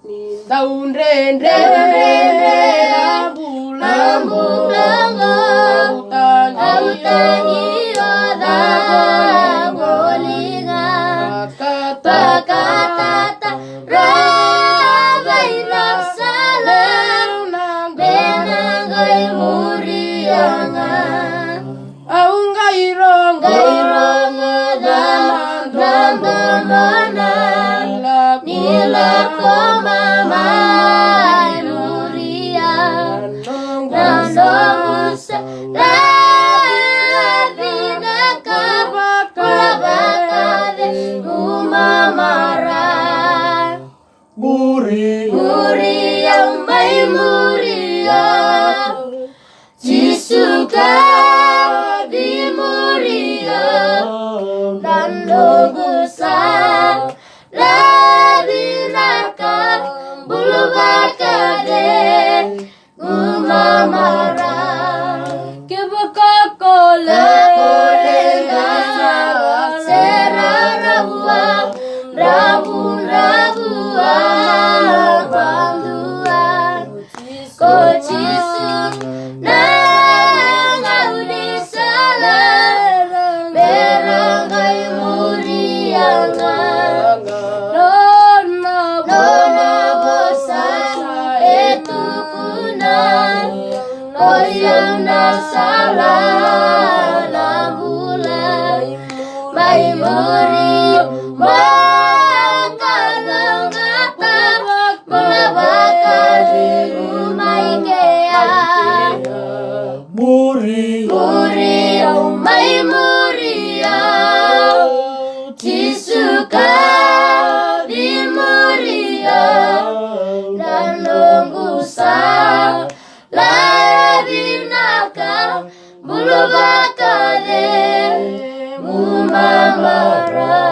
daun rendre lambu lango lautan iroda bolinga pakatata rabai laksalam benangai murianga aungai rongo dandamana nila koma mai muria nandogusa vinaka kulabakade umamara muria mai muria Jisuka di muria nandogusa ladinaka bulubakade umamara kebakakole serarabua rabua bandua kochisu nangaudi salam berangai murianga yang nasalah lambulan mai muri makan ngata melabakan umai kea muri mai muria Jisuka di muria dan nunggusa ladinaka bulubakade umamara